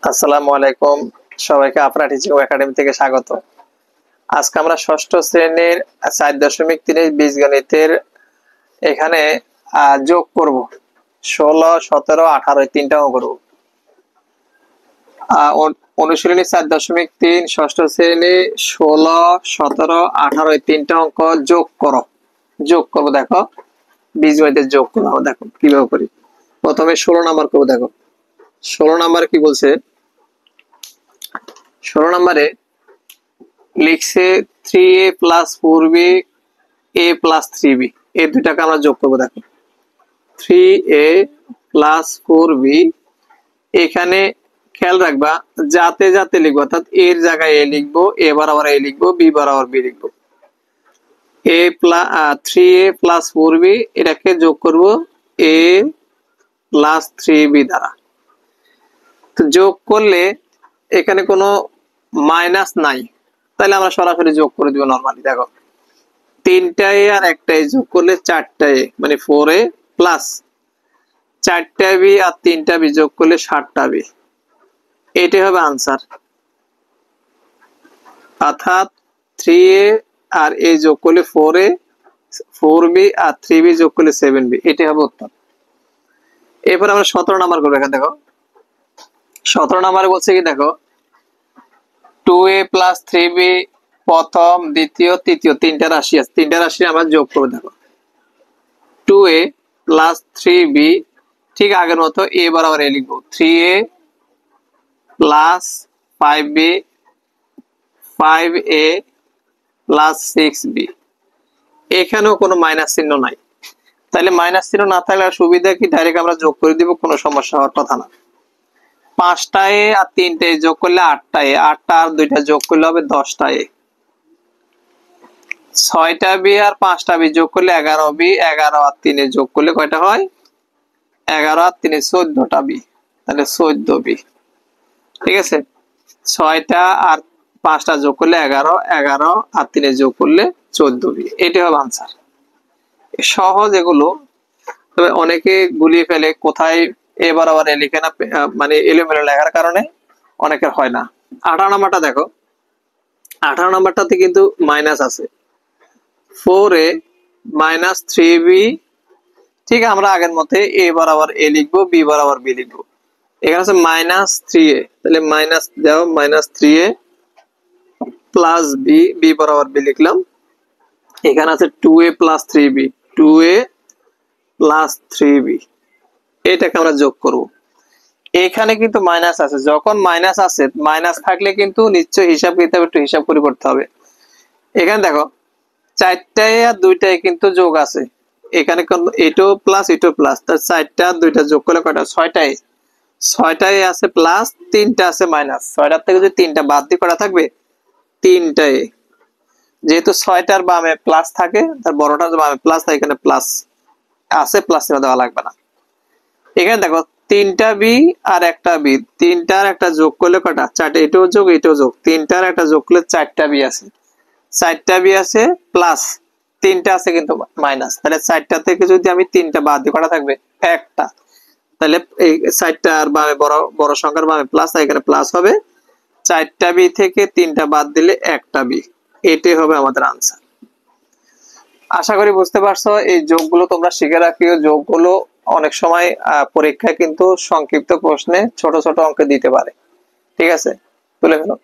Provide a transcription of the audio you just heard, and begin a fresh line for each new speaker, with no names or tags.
আসসালামু আলাইকুম, সবাইকে আফরা টিচিং একাডেমি থেকে স্বাগত। আজকে আমরা ষষ্ঠ শ্রেণীর 4.3 বীজগণিতের এখানে যোগ করব। 16, 17, 18 তিনটা অঙ্ক করব। অনুশীলনী 4.3 ষষ্ঠ শ্রেণী 16, 17, 18 তিনটা অঙ্ক যোগ করো। যোগ করবো, দেখো বীজগণিতের যোগ করবো। দেখো কিভাবে করি। প্রথমে 16 নাম্বার করবো। দেখো 16 নাম্বার কি বলছে। 16 নম্বরে লিখছে 3a plus 4b a plus 3b, এই দুটাকে আমরা যোগ করবো। দেখো 3a প্লাস 4b, এখানে খেয়াল রাখবা যাতে যাতে লিখবো, অর্থাৎ এর জায়গায় এ লিখবো, এ বরাবর এ লিখবো, বি বরাবর বি লিখবো। a plus 3a plus 4b এটাকে যোগ করব a প্লাস 3b দ্বারা। তো যোগ করলে এখানে কোনো মাইনাস নাই, তাহলে আমরা সরাসরি যোগ করে দিব নরমালি। দেখো 3টা এ আর 1টা এ যোগ করলে 4টা এ, মানে 4a প্লাস 4টা বি আর 3টা বি যোগ করলে 7টা বি, এটাই হবে আনসার। অর্থাৎ 3a আর a যোগ করলে 4a, 4b আর 3b যোগ করলে 7b, এটাই হবে উত্তর। এরপর আমরা 17 নাম্বার করবো। এখানে দেখো 17 নাম্বারে বলছে কি, দেখো 2a প্লাস 3b প্রথম, দ্বিতীয়, তৃতীয় তিনটা রাশি আছে, তিনটা রাশি আমরা যোগ করবো। দেখো 2a প্লাস 3b, ঠিক আগের মতো a বরাবর a লিখবো। 3a plus 5b, 5a plus 6b, এখানেও কোনো মাইনাস চিহ্ন নাই। তাহলে মাইনাস চিহ্ন না থাকলে সুবিধা কি, ডাইরেক্ট আমরা যোগ করে দিব, কোনো সমস্যা হওয়ার কথা না। 5টা এ আর 3টা এ যোগ করলে 8টা এ, 8টা আর 2টা যোগ করলে হবে 10টা এ। 6টা বি আর 5টা বি যোগ করলে 11 বি, 11 আর 3 যোগ করলে কয়টা হয়, 11 আর 3 14টা বি, তাহলে 14 বি। ঠিক আছে, 6টা আর 5টা যোগ করলে 11, 11 আর 3 যোগ করলে 14 বি, এটাই হবে আনসার। সহজ এগুলো, তবে অনেকে গুলিয়ে ফেলে, কোথায় এ বরাবর এ লিখে না, মানে এলোমেলো লেখার কারণে অনেকের হয় না। 18 নাম্বারটা দেখো, 18 নাম্বারটাতে কিন্তু মাইনাস আছে। 4a মাইনাস 3b, ঠিক আমরা আগের মতে a বরাবর a লিখবো, b বরাবর b লিখবো। এখানে আছে মাইনাস 3a, তাহলে মাইনাস দাও, minus 3a plus b, b বরাবর b লিখলাম। এখানে আছে 2a plus 3b, 2a plus 3b, এটাকে আমরা যোগ করব। এখানে কিন্তু মাইনাস আছে, যখন মাইনাস আছে, মাইনাস থাকলে কিন্তু নিশ্চয়ই হিসাব কিতাব একটু হিসাব করে করতে হবে। এখানে দেখো 4টা এ আর 2টা এ কিন্তু যোগ আছে, এখানে এটাও প্লাস এটাও প্লাস, তার 4টা আর 2টা যোগ করলে কয়টা, 6টা এ। 6টা এ আছে প্লাস, 3টা আছে মাইনাস, 6টার থেকে যদি 3টা বাদ দিয়ে কটা থাকবে, 3টা এ। যেহেতু 6টার বামে প্লাস থাকে, তার বড়টার বামে প্লাস থাকে, এখানে প্লাস আছে, প্লাস দেওয়া লাগবে না। এখানে দেখো 3টা বি আর 1টা বি, 3টা আর 1টা যোগ করলে কয়টা, 4টা, এটাও যোগ এটাও যোগ, 3টা আর 1টা যোগ করলে 4টা বি আছে, 4টা বি আছে প্লাস 3টা আছে কিন্তু মাইনাস, তাহলে 4টা থেকে যদি আমি 3টা বাদ দিই কটা থাকবে, 1টা। তাহলে এই 4টা আর বামে বড় বড় সংখ্যার বামে প্লাস, এখানে প্লাস হবে। 4টা বি থেকে 3টা বাদ দিলে 1টা বি, এটাই হবে আমাদের আনসার। আশা করি বুঝতে পারছো। এই যোগগুলো তোমরা শিখে রাখিও। যোগগুলো অনেক সময় পরীক্ষায় কিন্তু সংক্ষিপ্ত প্রশ্নে ছোট ছোট অঙ্ক দিতে পারে। ঠিক আছে, তুলে ফেলো।